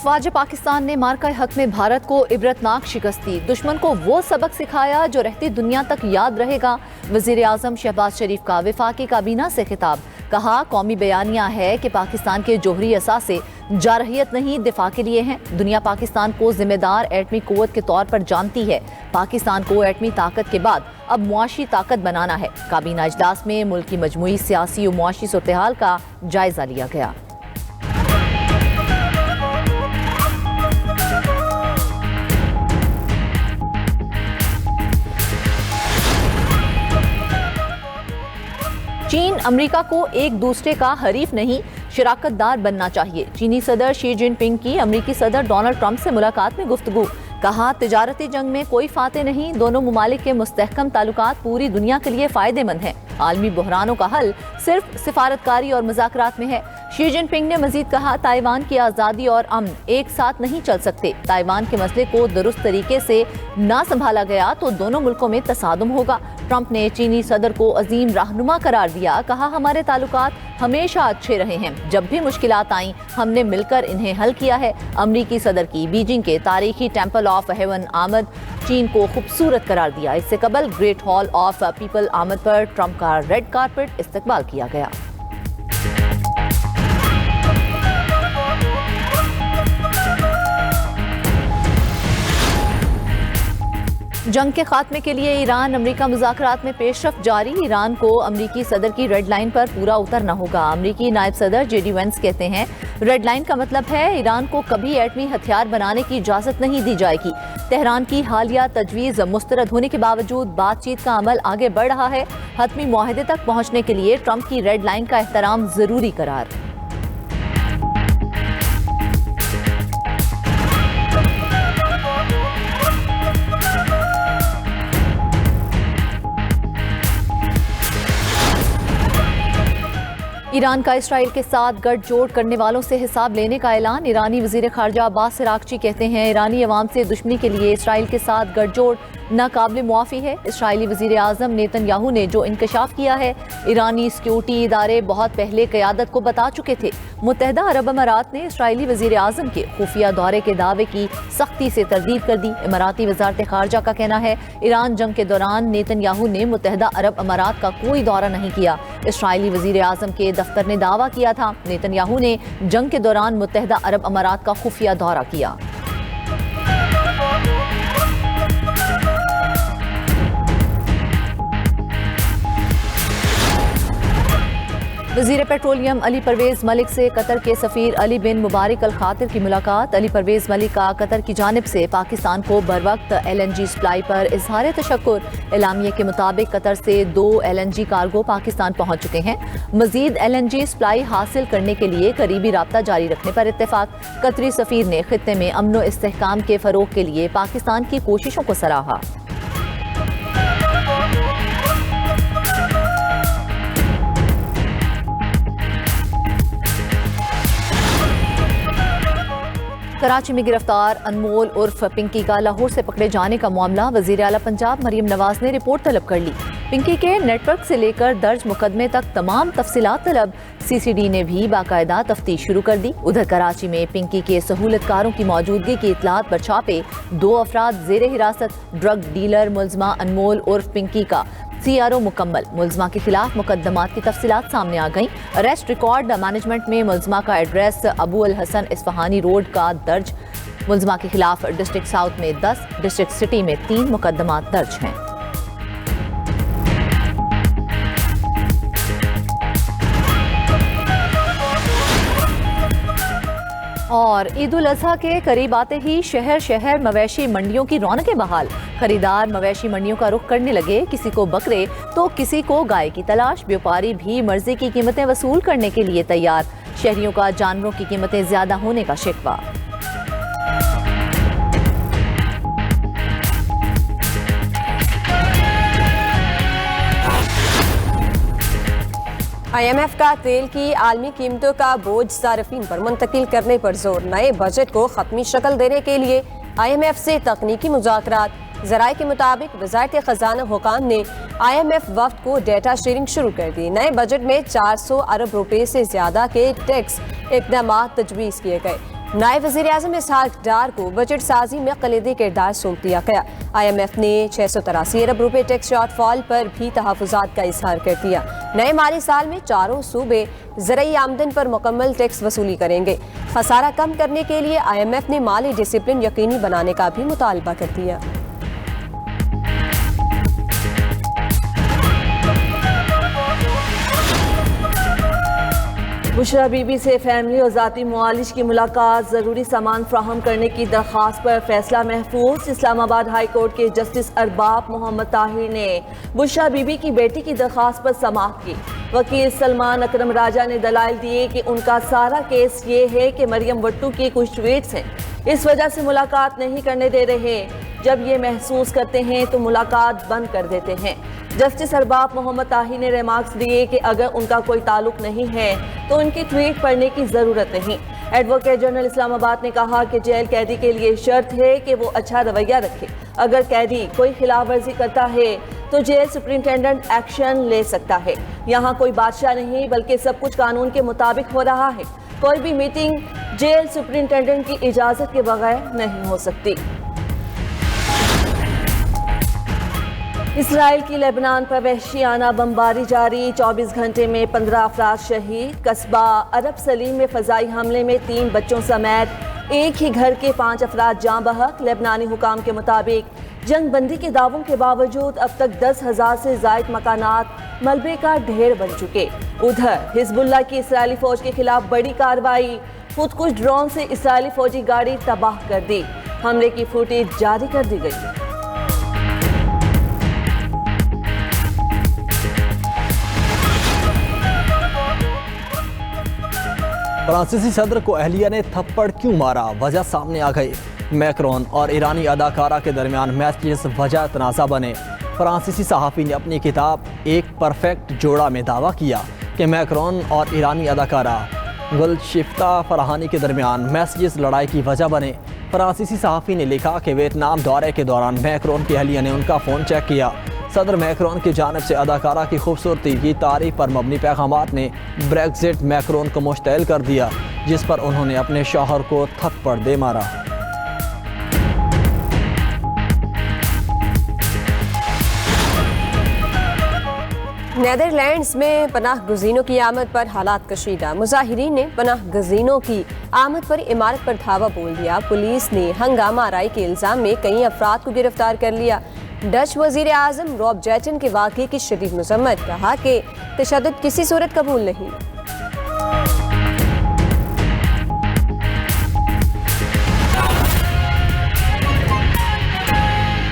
अफवाज पाकिस्तान ने मार्का हक में भारत को इबरतनाक शिकस्त दी। दुश्मन को वो सबक सिखाया जो रहती दुनिया तक याद रहेगा। वजीर आजम शहबाज शरीफ का वफाकी काबीना से खिताब। कहा, कौमी बयानिया है कि पाकिस्तान के जोहरी असासे जारहियत नहीं, दिफा के लिए हैं। दुनिया पाकिस्तान को जिम्मेदार एटमी कुव्वत के तौर पर जानती है। पाकिस्तान को एटमी ताकत के बाद अब मुआशी ताकत बनाना है। काबीना इजलास में मुल्क की मजमूई सियासी और मुआशी सूरत-ए-हाल का जायजा लिया गया। चीन अमेरिका को एक दूसरे का हरीफ नहीं, शराकतदार बनना चाहिए। चीनी सदर शी जिनपिंग की अमेरिकी सदर डोनाल्ड ट्रंप से मुलाकात में गुफ्तगू। कहा, तिजारती जंग में कोई फाते नहीं, दोनों मुमालिक के मुस्तहकम ताल्लुकात पूरी दुनिया के लिए फायदेमंद हैं। आलमी बहरानों का हल सिर्फ सिफारतकारी और मुज़ाकरात में है। शी जिनपिंग ने मजीद कहा, ताइवान की आज़ादी और अमन एक साथ नहीं चल सकते। ताइवान के मसले को दुरुस्त तरीके से ना संभाला गया तो दोनों मुल्कों में तसादुम होगा। ट्रंप ने चीनी सदर को अजीम रहनुमा करार दिया। कहा, हमारे ताल्लुकात हमेशा अच्छे रहे हैं। जब भी मुश्किलात आई हमने मिलकर इन्हें हल किया है। अमरीकी सदर की बीजिंग के तारीखी टेम्पल ऑफ हेवन आमद चीन को खूबसूरत करार दिया। इससे कबल ग्रेट हॉल ऑफ पीपल आमद पर ट्रंप का रेड कारपेट इस्तकबाल किया गया। जंग के खात्मे के लिए ईरान अमेरिका मुज़ाकरात में पेशरफ जारी। ईरान को अमेरिकी सदर की रेड लाइन पर पूरा उतरना होगा। अमेरिकी नायब सदर जेडी वेंस कहते हैं, रेड लाइन का मतलब है ईरान को कभी एटमी हथियार बनाने की इजाज़त नहीं दी जाएगी। तेहरान की हालिया तजवीज़ मुस्तरद होने के बावजूद बातचीत का अमल आगे बढ़ रहा है। हतमी मुआहदे तक पहुँचने के लिए ट्रंप की रेड लाइन का एहतराम ज़रूरी करार। ईरान का इसराइल के साथ गठजोड़ करने वालों से हिसाब लेने का ऐलान। ईरानी वजीर खारजा अब्बास अरागची कहते हैं, ईरानी अवाम से दुश्मनी के लिए इसराइल के साथ गठजोड़ नाकाबिल मुआफ़ी है। इसराइली वजीर आज़म नेतन्याहू ने जो इंकशाफ किया है, ईरानी सिक्योरिटी इदारे बहुत पहले क़यादत को बता चुके थे। मुत्तहदा अरब अमारात ने इसराइली वजीर आज़म के खुफिया दौरे के दावे की सख्ती से तरदीद कर दी। इमाराती वजारत खारजा का कहना है, ईरान जंग के दौरान नेतन्याहू ने मुत्तहदा अरब अमारात का कोई दौरा नहीं किया। इसराइली वजीर आज़म के दफ्तर ने दावा किया था, नेतन्याहू ने जंग के दौरान मुत्तहदा अरब अमारात का खुफिया दौरा किया। वज़ीर पेट्रोलियम अली परवेज़ मलिक से कतर के सफ़ीर अली बिन मुबारक अल खातिर की मुलाकात। अली परवेज़ मलिक का कतर की जानिब से पाकिस्तान को बरवक्त LNG सप्लाई पर इजहार तशक्कुर। एलामिये के मुताबिक कतर से 2 LNG कार्गो पाकिस्तान पहुँच चुके हैं। मज़ीद LNG सप्लाई हासिल करने के लिए करीबी राब्ता जारी रखने पर इत्तेफाक। कतरी सफ़ीर ने खित्ते में अमन व इस्तेहकाम के फ़रोग के लिए पाकिस्तान की कोशिशों को सराहा। कराची में गिरफ्तार अनमोल उर्फ पिंकी का लाहौर से पकड़े जाने का मामला। वज़ीर आला पंजाब मरियम नवाज ने रिपोर्ट तलब कर ली। पिंकी के नेटवर्क से लेकर दर्ज मुकदमे तक तमाम तफसीलात तलब। CCD ने भी बाकायदा तफ्तीश शुरू कर दी। उधर कराची में पिंकी के सहूलतकारों की मौजूदगी की इतलात पर छापे। 2 अफराद जेर हिरासत। ड्रग डीलर मुलजमा अनमोल उर्फ पिंकी का CRO मुकम्मल। मुलजमा के खिलाफ मुकदमात की तफसीलात सामने आ गईं। अरेस्ट रिकॉर्ड मैनेजमेंट में मुलजमा का एड्रेस अबू अल हसन इस्फहानी रोड का दर्ज। मुलजमा के खिलाफ डिस्ट्रिक्ट साउथ में 10, डिस्ट्रिक्ट सिटी में 3 मुकदमात दर्ज हैं। और ईद उल अज़हा के करीब आते ही शहर शहर मवेशी मंडियों की रौनकें बहाल। खरीदार मवेशी मंडियों का रुख करने लगे। किसी को बकरे तो किसी को गाय की तलाश। व्यापारी भी मर्जी की कीमतें वसूल करने के लिए तैयार। शहरियों का जानवरों की कीमतें ज्यादा होने का शिकवा। IMF का तेल की आलमी कीमतों का बोझ सार्फिन पर मुंतकिल करने पर जोर। नए बजट को खत्मी शक्ल देने के लिए IMF से तकनीकी मुज़ाकरात। ज़राए के मुताबिक वज़ारत ख़ज़ाना हुकाम ने IMF वफ़द को डेटा शेयरिंग शुरू कर दी। नए बजट में 400 अरब रुपए से ज़्यादा के टैक्स इक़दामात तजवीज़ किए गए। नायब वज़ीर आज़म इसहाक डार को बजट साजी में कलीदी किरदार सौंप दिया गया। IMF ने 683 अरब रुपए टैक्स शॉर्टफॉल पर भी तहफ़्फ़ुज़ात का इजहार कर दिया। नए माली साल में चारों सूबे ज़रूरी आमदन पर मुकम्मल टैक्स वसूली करेंगे। खसारा कम करने के लिए IMF ने माली डिसिप्लिन यकीनी बनाने का भी मुतालबा कर दिया। बुशरा बीबी से फैमिली और ज़ाती मुआलिज की मुलाकात, ज़रूरी सामान फ्राहम करने की दरख्वास्त पर फैसला महफूज। इस्लामाबाद हाई कोर्ट के जस्टिस अरबाब मोहम्मद ताहिर ने बुशरा बीबी की बेटी की दरख्वास्त पर समाअत की। वकील सलमान अकरम राजा ने दलाइल दिए कि उनका सारा केस ये है कि मरियम वट्टू की कुछ ट्वीट्स हैं, इस वजह से मुलाकात नहीं करने दे रहे। जब ये महसूस करते हैं तो मुलाकात बंद कर देते हैं। जस्टिस अरबाब मोहम्मद ताहिर ने रिमार्क्स दिए कि अगर उनका कोई ताल्लुक नहीं है तो उनकी ट्वीट पढ़ने की ज़रूरत नहीं। एडवोकेट जनरल इस्लामाबाद ने कहा कि जेल कैदी के लिए शर्त है कि वो अच्छा रवैया रखे। अगर कैदी कोई खिलाफ वर्जी करता है तो जेल सुप्रिंटेंडेंट एक्शन ले सकता है। यहाँ कोई बादशाह नहीं बल्कि सब कुछ कानून के मुताबिक हो रहा है। कोई भी मीटिंग जेल सुप्रिंटेंडेंट की इजाज़त के बगैर नहीं हो सकती। इसराइल की लेबनान पर वहशियाना बमबारी जारी, 24 घंटे में 15 अफराद शहीद। कस्बा अरब सलीम में फ़ज़ाई हमले में 3 बच्चों समेत एक ही घर के 5 अफराद जाँ बहक। लेबनानी हुकाम के मुताबिक जंग बंदी के दावों के बावजूद अब तक 10,000 से ज़ायद मकानात मलबे का ढेर बन चुके। उधर हिजबुल्लाह की इसराइली फ़ौज के खिलाफ बड़ी कार्रवाई, खुदकुश ड्रोन से इसराइली फ़ौजी गाड़ी तबाह कर दी। हमले की फुटेज जारी कर दी गई। फ्रांसीसी सदर को अहलिया ने थप्पड़ क्यों मारा, वजह सामने आ गई। मैक्रोन और ईरानी अदाकारा के दरमियान मैचेस वजह तनाज़ा बने। फ्रांसीसी सहाफ़ी ने अपनी किताब एक परफेक्ट जोड़ा में दावा किया कि मैक्रोन और ईरानी अदाकारा गुलशिफ्ता फरहानी के दरमियान मैसेजेस लड़ाई की वजह बने। फ्रांसीसी सहाफ़ी ने लिखा कि वियतनाम दौरे के दौरान मैक्रोन की अहलिया ने उनका फ़ोन चेक किया। सदर मैक्रोन की जानिब से अदाकारा की खूबसूरती की तारीफ पर मबनी पैगामात ने ब्रेक्जिट मैक्रोन को मुश्तइल कर दिया, जिस पर उन्होंने अपने शौहर को थप्पड़ दे मारा। नेदरलैंड्स में पनाह गुज़ीनों की आमद पर हालात कशीदा। मुजाहिरीन ने पनाह गुज़ीनों की आमद पर इमारत पर धावा बोल दिया। पुलिस ने हंगामा आराई के इल्ज़ाम में कई अफराद को गिरफ्तार कर लिया। डच वज़ीर आज़म रॉब जेटन के वाक़े की शदीद मज़म्मत, कहा कि तशद्दुद किसी सूरत कबूल नहीं।